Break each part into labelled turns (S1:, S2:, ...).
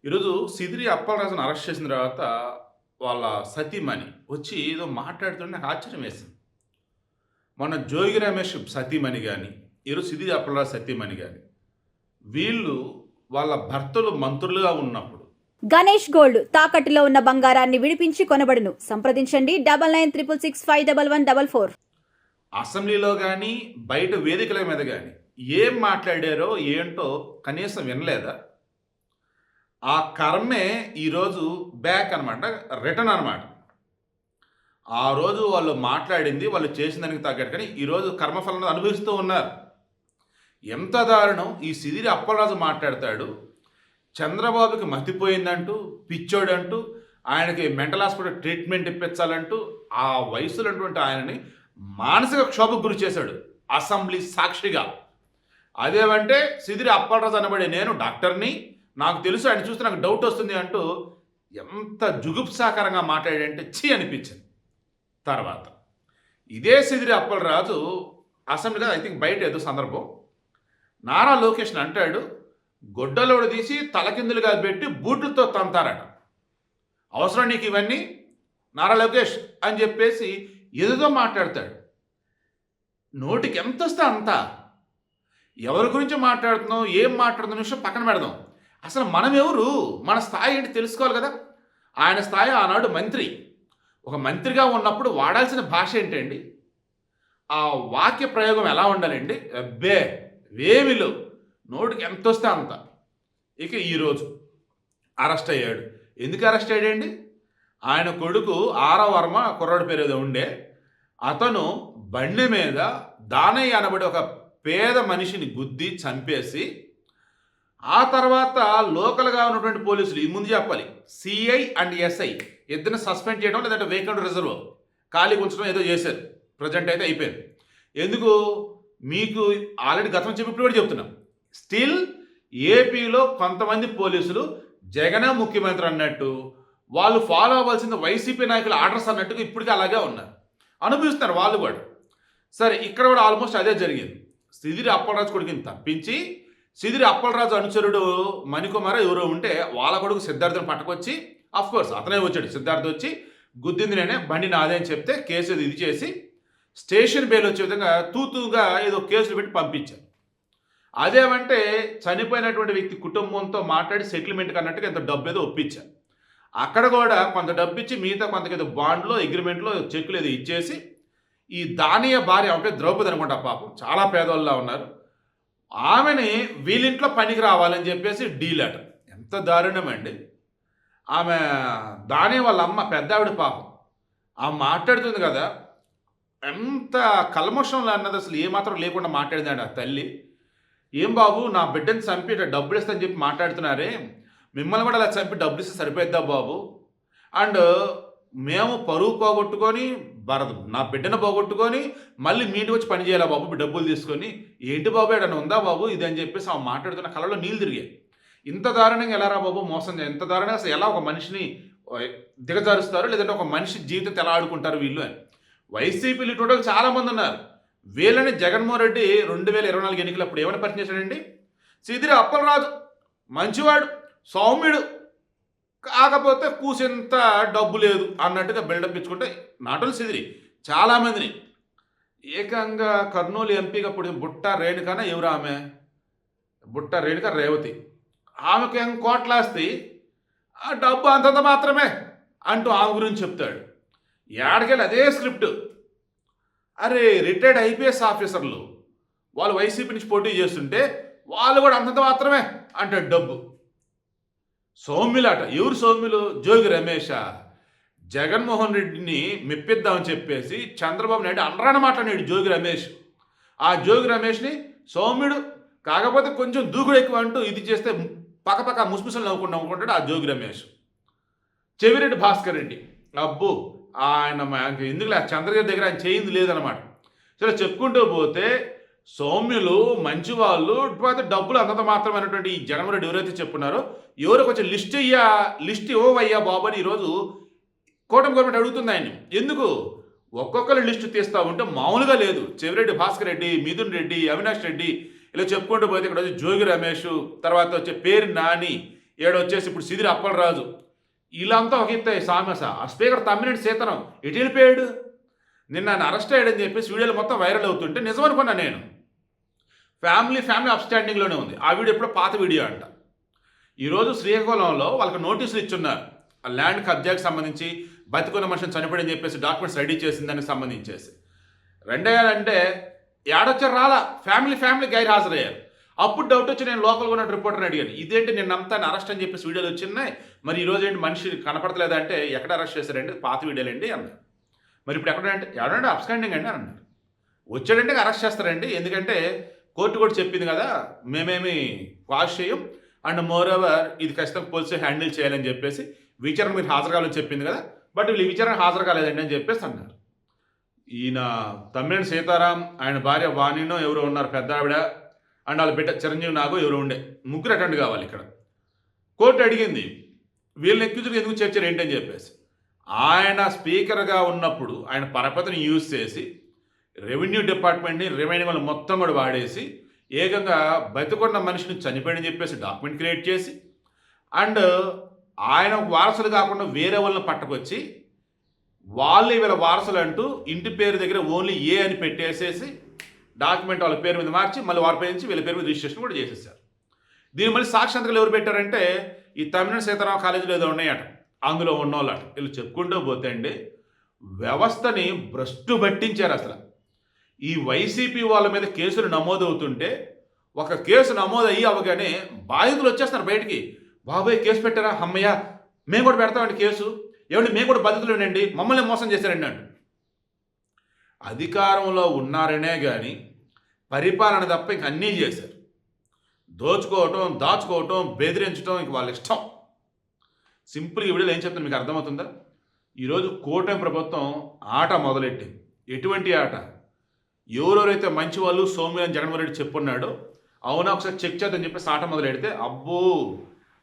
S1: ఈరోజు సిదిరి అప్పలరాజుని అరెస్ట్ చేసిన తర్వాత వాళ్ళ సతీమణి వచ్చి ఏదో మాట్లాడుతుంటే నాకు ఆశ్చర్యం వేసింది. మొన్న జోగి రమేష్ సతీమణి గాని, ఈరోజు సిదిరి అప్పలరాజు సతీమణి గాని వీళ్ళు వాళ్ళ భర్తలు మంత్రులుగా ఉన్నప్పుడు
S2: గణేష్ గోల్డ్ తాకట్టులో ఉన్న బంగారాన్ని విడిపించి కొనబడును. సంప్రదించండి 9966651144.
S1: అసెంబ్లీలో కానీ బయట వేదికల మీద కానీ ఏం మాట్లాడారో ఏంటో కనీసం వినలేదా? ఆ కర్మే ఈరోజు బ్యాక్ అనమాట, రిటర్న్ అనమాట. ఆ రోజు వాళ్ళు మాట్లాడింది, వాళ్ళు చేసిన దానికి తగ్గట్టు కానీ ఈరోజు కర్మఫలం అనుభవిస్తూ ఉన్నారు. ఎంత దారుణం! ఈ సిదిరి అప్పలరాజు మాట్లాడతాడు, చంద్రబాబుకి మతిపోయిందంటూ, పిచ్చోడంటూ, ఆయనకి మెంటల్ హాస్పిటల్ ట్రీట్మెంట్ ఇప్పించాలంటూ ఆ వయసులో ఉన్నటువంటి ఆయనని మానసిక క్షోభకు గురి చేశాడు అసెంబ్లీ సాక్షిగా. అదేమంటే సిదిరి అప్పలరాజు అనబడే నేను డాక్టర్ని, నాకు తెలుసు, ఆయన చూస్తే నాకు డౌట్ వస్తుంది అంటూ ఎంత జుగుప్సాకరంగా మాట్లాడంటే ఛీ అనిపించింది. తర్వాత ఇదే సిదిరి అప్పలరాజు అసెంబ్లీలో ఐ థింక్ బయట ఏదో సందర్భం నారా లోకేష్ అంటాడు, గొడ్డలోడు తీసి తలకిందులుగా పెట్టి బూట్లతో తంతారట. అవసరం నీకు ఇవన్నీ నారా లోకేష్ అని చెప్పేసి ఏదో మాట్లాడతాడు. నోటికి ఎంత వస్తే అంత. ఎవరి గురించి మాట్లాడుతున్నావు, ఏం మాట్లాడుతున్న విషయం పక్కన పెడదాం. అసలు మనం ఎవరు, మన స్థాయి ఏంటి తెలుసుకోవాలి కదా. ఆయన స్థాయి ఆనాడు మంత్రి. ఒక మంత్రిగా ఉన్నప్పుడు వాడాల్సిన భాష ఏంటండి, ఆ వాక్య ప్రయోగం ఎలా ఉండాలండి? అబ్బే వేమిలో నోటికి ఎంత వస్తే అంత. ఇక ఈరోజు అరెస్ట్ అయ్యాడు. ఎందుకు అరెస్ట్ అయ్యాడండి? ఆయన కొడుకు వర్మ కుర్రాడి పేరు ఏదో ఉండే, అతను బండి మీద దానయ్య అనబడి ఒక పేద మనిషిని గుద్ది చంపేసి, ఆ తర్వాత లోకల్గా ఉన్నటువంటి పోలీసులు, ఈ ముందు చెప్పాలి, సిఐ అండ్ ఎస్ఐ ఇద్దరిని సస్పెండ్ చేయడం, లేదంటే వేకెంట్ రిజర్వ్ ఖాళీ ఉంచడం ఏదో చేశారు. ప్రజెంట్ అయితే అయిపోయింది. ఎందుకు మీకు ఆల్రెడీ గతం చెప్పి కూడా చెప్తున్నాం. స్టిల్ ఏపీలో కొంతమంది పోలీసులు జగనే ముఖ్యమంత్రి అన్నట్టు, వాళ్ళు ఫాలో అవ్వాల్సిన వైసీపీ నాయకుల ఆర్డర్స్ అన్నట్టుగా ఇప్పటికీ అలాగే ఉన్నారు, అనుభవిస్తున్నారు వాళ్ళు కూడా. సరే, ఇక్కడ కూడా ఆల్మోస్ట్ అదే జరిగింది. సిదిరి అప్పలరాజు కొడుకుని తప్పించి సిదిరి అప్పలరాజు అనుచరుడు మణికుమార్ ఎవరో ఉంటే వాళ్ళ కొడుకు సిద్ధార్థను పట్టుకొచ్చి, కోర్స్ అతనే వచ్చాడు, సిద్ధార్థ వచ్చి గుద్దింది నేనే, బండి నాదే అని చెప్తే కేసు ఇది చేసి స్టేషన్ బెయిల్ వచ్చే విధంగా తూతుగా ఏదో కేసులు పెట్టి పంపించారు. అదేమంటే చనిపోయినటువంటి వ్యక్తి కుటుంబంతో మాట్లాడి సెటిల్మెంట్కి అన్నట్టుగా ఎంత డబ్బు ఏదో ఒప్పించారు. అక్కడ కూడా కొంత డబ్బు ఇచ్చి మిగతా కొంతకేదో బాండ్లో అగ్రిమెంట్లో చెక్కులు ఏదో ఇచ్చేసి, ఈ దానియ భార్య అంటే ద్రౌపది అనుకుంటా, పాపం చాలా పేదోళ్ళలా ఉన్నారు, ఆమెని వీళ్ళింట్లో పనికి రావాలని చెప్పేసి డీల్ అట. ఎంత దారుణం అండి! ఆమె దాని వాళ్ళ అమ్మ పెద్దావిడ పాపం ఆమె మాట్లాడుతుంది కదా, ఎంత కల్మషంలో అన్నది అసలు ఏమాత్రం లేకుండా మాట్లాడిందండి ఆ తల్లి. ఏం బాబు, నా బిడ్డని చంపి డబ్బులు ఇస్తానని చెప్పి మాట్లాడుతున్నారే, మిమ్మల్ని కూడా అలా చంపి డబ్బులు ఇస్తే సరిపోద్దా బాబు? అండ్ మేము పరువు పోగొట్టుకొని నా బిడ్డను పోగొట్టుకొని మళ్ళీ మీ ఇంటికి వచ్చి పని చేయాలా బాబు డబ్బులు తీసుకొని? ఏంటి బాబు ఏడన్నా ఉందా బాబు ఇది అని చెప్పేసి ఆమె మాట్లాడుతున్న కళ్ళలో నీళ్ళు తిరిగాయి. ఇంత దారుణంగా ఎలా రా బాబు మోసం, ఎంత దారుణంగా అసలు ఎలా ఒక మనిషిని దిగజారుస్తారు, లేదంటే ఒక మనిషి జీవితం ఎలా ఆడుకుంటారు వీళ్ళు అని. వైసీపీలు టోటల్ చాలామంది ఉన్నారు. వీళ్ళని జగన్మోహన్ రెడ్డి 2024 ఎన్నికలు అప్పుడు ఏమైనా పరిచయం చేశాడండి? సిదిరి అప్పలరాజు మంచివాడు, సౌమ్యుడు, కాకపోతే కూసింత డబ్బు లేదు అన్నట్టుగా బిల్డప్ ఇచ్చుకుంటే నాటోలు సిదిరి చాలామందిని, ఏకంగా కర్నూలు ఎంపీగా ఇప్పుడు బుట్ట రేణుకన ఎవరు ఆమె, బుట్ట రేణుక రేవతి, ఆమెకు ఏం కోట్లాస్తి, ఆ డబ్బు అంతంత మాత్రమే అంటూ ఆమె గురించి చెప్తాడు. ఏడకెళ్ళి అదే స్క్రిప్ట్. అరే, రిటైర్డ్ ఐపీఎస్ ఆఫీసర్లు వాళ్ళు వైసీపీ నుంచి పోటీ చేస్తుంటే వాళ్ళు కూడా అంతంత మాత్రమే అంటాడు డబ్బు. సౌమ్యులాట. ఎవరు సౌమ్యులు? జోగి రమేష. జగన్మోహన్ రెడ్డిని మెప్పిద్దామని చెప్పేసి చంద్రబాబు నాయుడు అనరాన మాట్లాడాడు జోగి రమేష్. ఆ జోగి రమేష్ని సౌమ్యుడు, కాకపోతే కొంచెం దూకుడు ఎక్కువ అంటూ ఇది చేస్తే పక్కపక్క ముసుముసలు నవ్వుకుంటాడు ఆ జోగి రమేష్. చెవిరెడ్డి భాస్కర్ రెడ్డి, అబ్బో ఆయన ఎందుకు చంద్రగిరి దగ్గర ఆయన చేయింది లేదనమాట. సరే, చెప్పుకుంటూ పోతే సౌమ్యులు మంచివాళ్ళు, పోతే డబ్బులు అంతంత మాత్రమైనటువంటి ఈ జగన్మోహన్ రెడ్డి ఎవరైతే చెప్పున్నారో ఎవరో కొంచెం లిస్ట్ ఇవ్వవయ్యా బాబు అని ఈరోజు కూటమి గవర్నమెంట్ అడుగుతుంది ఆయన్ని. ఎందుకు? ఒక్కొక్కరు లిస్టు తీస్తూ ఉంటే మామూలుగా లేదు. చెవిరెడ్డి భాస్కర్ రెడ్డి, మిథున్ రెడ్డి, అవినాష్ రెడ్డి, ఇలా చెప్పుకుంటూ పోతే ఇక్కడ వచ్చి జోగి రమేష్, తర్వాత వచ్చే పేరు నాని, వచ్చేసి ఇప్పుడు సిదిరి అప్పలరాజు వీళ్ళంతా ఒక ఎత్తే సామెస. ఆ స్పీకర్ తమ్మినేని సీతారాం ఎటు వెళ్ళిపోయాడు? నిన్న ఆయన అరెస్ట్ అయ్యాడని చెప్పేసి వీడియోలు మొత్తం వైరల్ అవుతుంటే నిజం అనుకున్నా నేను. ఫ్యామిలీ అప్స్టాండింగ్లోనే ఉంది. ఆ వీడియో ఎప్పుడో పాత వీడియో అంట. ఈరోజు శ్రీకాకుళంలో వాళ్ళకి నోటీసులు ఇచ్చున్నారు. ఆ ల్యాండ్ కబ్జాకి సంబంధించి బతికున్న మనిషిని చనిపోయని చెప్పేసి డాక్యుమెంట్స్ రెడీ చేసిన దానికి సంబంధించేసి రెండేయాలంటే ఏడొచ్చారు రాలా. ఫ్యామిలీ గైర్ హాజరయ్యారు. అప్పుడు డౌట్ వచ్చి నేను లోకల్గా ఉన్న రిపోర్టర్ని అడిగాను, ఇదేంటి నిన్నంతా అరెస్ట్ అని చెప్పేసి వీడియోలు వచ్చినాయి, మరి ఈరోజు ఏంటి మనిషి కనపడలేదా అంటే ఎక్కడ అరెస్ట్ చేశారండి, పాత వీడియోలండి అన్నారు. మరి ఇప్పుడు ఎక్కడంటే ఎవడంటే అబ్స్కాండింగ్ అండి అని అన్నారు. వచ్చాడంటే అరెస్ట్ చేస్తారండి, ఎందుకంటే కోర్టు కూడా చెప్పింది కదా మేమేమి వాష్ చేయం, అండ్ మోర్ ఓవర్ ఇది ఖచ్చితంగా పోలీసు హ్యాండిల్ చేయాలని చెప్పేసి విచారణ మీరు హాజరు కావాలని చెప్పింది కదా, బట్ వీళ్ళు విచారణ హాజరు కాలేదండి అని చెప్పేసి అన్నారు. ఈయన తమ్మినేని సీతారాం, ఆయన భార్య వాణినో ఎవరో ఉన్నారు పెద్ద ఆవిడ, అండ్ వాళ్ళ బిడ్డ చిరంజీవి నాగో ఎవరు ఉండే, ముగ్గురు అటెండ్ కావాలి. ఇక్కడ కోర్టు అడిగింది వీళ్ళని ఎక్కించుకు ఎందుకు చేర్చారు ఏంటని చెప్పేసి. ఆయన స్పీకర్గా ఉన్నప్పుడు ఆయన పరపతిని యూజ్ చేసి రెవెన్యూ డిపార్ట్మెంట్ని రిమైనింగ్ వాళ్ళు మొత్తం కూడా వాడేసి ఏకంగా బతికున్న మనిషిని చనిపోయని చెప్పేసి డాక్యుమెంట్ క్రియేట్ చేసి, అండ్ ఆయన వారసులు కాకుండా వేరే వాళ్ళని పట్టుకొచ్చి వాళ్ళు వీళ్ళ వారసులు అంటూ ఇంటి పేరు దగ్గర ఓన్లీ ఏ అని పెట్టేసేసి డాక్యుమెంట్ వాళ్ళ పేరు మీద మార్చి మళ్ళీ వారి పేరు నుంచి వీళ్ళ పేరు మీద రిజిస్ట్రేషన్ కూడా చేసేసారు. దీని మళ్ళీ సాక్షాంతకాలు ఎవరు పెట్టారంటే ఈ తమ్మినేని సీతారాం కాలేజీలో ఏదో ఉన్నాయట, అందులో ఉన్నోళ్ళట. వీళ్ళు చెప్పుకుంటూ పోతే అండి వ్యవస్థని భ్రష్టు పట్టించారు అసలు. ఈ వైసీపీ వాళ్ళ మీద కేసులు నమోదవుతుంటే ఒక కేసు నమోదు అయ్యి అవగానే బాధితులు వచ్చేస్తున్నారు బయటికి, బాబాయ్ కేసు పెట్టారా, అమ్మయ్య మేము కూడా పెడతామండి కేసు, ఏమండి మేము కూడా బాధితులేనండి, మమ్మల్ని మోసం చేశారండి అంటూ. అధికారంలో ఉన్నారనే కానీ పరిపాలన తప్ప ఇంక అన్నీ చేశారు. దోచుకోవటం, దాచుకోవటం, బెదిరించడం ఇంక వాళ్ళ ఇష్టం. సింపుల్గా ఈ వీడియోలో ఏం చెప్తాను మీకు అర్థమవుతుందా? ఈరోజు కూటమి ప్రభుత్వం ఆట మొదలెట్టింది. ఎటువంటి ఆట? ఎవరెవరైతే మంచి వాళ్ళు సోమ్య అని జగన్మోహన్ రెడ్డి చెప్పున్నాడో అవునా ఒకసారి చెక్ చేద్దని చెప్పేసి ఆట మొదలెడితే అబ్బో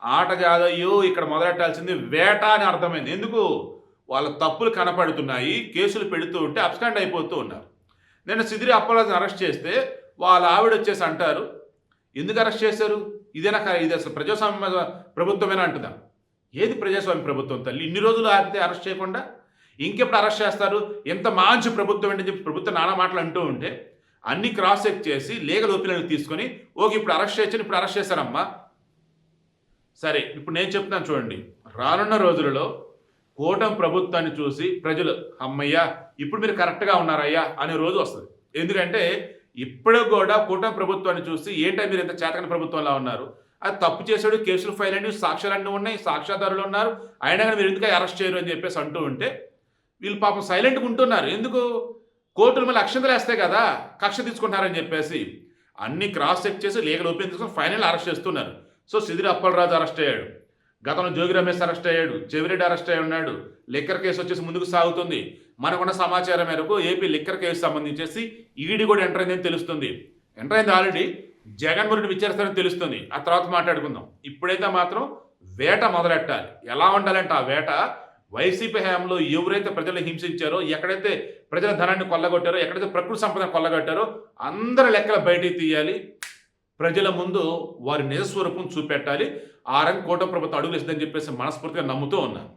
S1: ఆట కాదయ్యో ఇక్కడ మొదలెట్టాల్సింది వేట అని అర్థమైంది. ఎందుకు? వాళ్ళ తప్పులు కనపడుతున్నాయి, కేసులు పెడుతూ ఉంటే అబ్స్కాండ్ అయిపోతూ ఉన్నారు. నేను సిదిరి అప్పలరాజుని అరెస్ట్ చేస్తే వాళ్ళ ఆవిడ వచ్చేసి అంటారు ఎందుకు అరెస్ట్ చేశారు, ఇదేనా ఇది అసలు ప్రజాస్వామ్య ప్రభుత్వమేనా అంటుందా? ఏది ప్రజాస్వామ్య ప్రభుత్వం తల్లి? ఇన్ని రోజులు ఆపితే అరెస్ట్ చేయకుండా ఇంకెప్పుడు అరెస్ట్ చేస్తారు? ఎంత మంచి ప్రభుత్వం ఏంటని చెప్పి ప్రభుత్వం నానా మాటలు అంటూ ఉంటే అన్ని క్రాస్ చెక్ చేసి లీగల్ ఒపీనియన్ తీసుకొని ఓకే ఇప్పుడు అరెస్ట్ చేయొచ్చని ఇప్పుడు అరెస్ట్ చేశారమ్మా. సరే ఇప్పుడు నేను చెప్తాను చూడండి, రానున్న రోజులలో కూటమి ప్రభుత్వాన్ని చూసి ప్రజలు అమ్మయ్యా ఇప్పుడు మీరు కరెక్ట్గా ఉన్నారయ్యా అనే రోజు వస్తుంది. ఎందుకంటే ఇప్పుడు కూడా కూటమి ప్రభుత్వాన్ని చూసి ఏంటంటే మీరు ఎంత చేతకని ప్రభుత్వంలా ఉన్నారు, అది తప్పు చేశాడు, కేసులు ఫైల్ అయినవి, సాక్ష్యాలన్నీ ఉన్నాయి, సాక్ష్యాధారులు ఉన్నారు, అయినా కానీ మీరు ఎందుకు అరెస్ట్ చేయరు అని చెప్పేసి అంటూ ఉంటే వీళ్ళు పాపం సైలెంట్గా ఉంటున్నారు. ఎందుకు? కోర్టులు మళ్ళీ అక్షంతలు వేస్తాయి కదా, కక్ష తీసుకుంటారని చెప్పేసి అన్ని క్రాస్ చెక్ చేసి లీగల్ ఒపీనియన్ తీసుకొని ఫైనల్ అరెస్ట్ చేస్తున్నారు. సో సిదిరి అప్పలరాజు అరెస్ట్ అయ్యాడు, గతంలో జోగి రమేష్ అరెస్ట్ అయ్యాడు, చెవిరెడ్డి అరెస్ట్ అయ్యి ఉన్నాడు, లిక్కర్ కేసు వచ్చేసి ముందుకు సాగుతుంది. మనకున్న సమాచారం మేరకు ఏపీ లిక్కర్ కేసు సంబంధించేసి ఈడీ కూడా ఎంటర్ అయిందని తెలుస్తుంది. ఎంటర్ అయింది ఆల్రెడీ, జగన్మోహన్ రెడ్డి విచారిస్తారని తెలుస్తుంది. ఆ తర్వాత మాట్లాడుకుందాం. ఇప్పుడైతే మాత్రం వేట మొదలెట్టాలి. ఎలా ఉండాలంటే ఆ వేట వైసీపీ హయాంలో ఎవరైతే ప్రజలు హింసించారో, ఎక్కడైతే ప్రజల ధనాన్ని కొల్లగొట్టారో, ఎక్కడైతే ప్రకృతి సంపద కొల్లగొట్టారో అందరి లెక్కల బయటికి తీయాలి, ప్రజల ముందు వారి నిజస్వరూపం చూపెట్టాలి. ఆ రంగ కూటమి ప్రభుత్వం అడుగులు ఇస్తుందని చెప్పేసి మనస్ఫూర్తిగా నమ్ముతూ ఉన్నాను.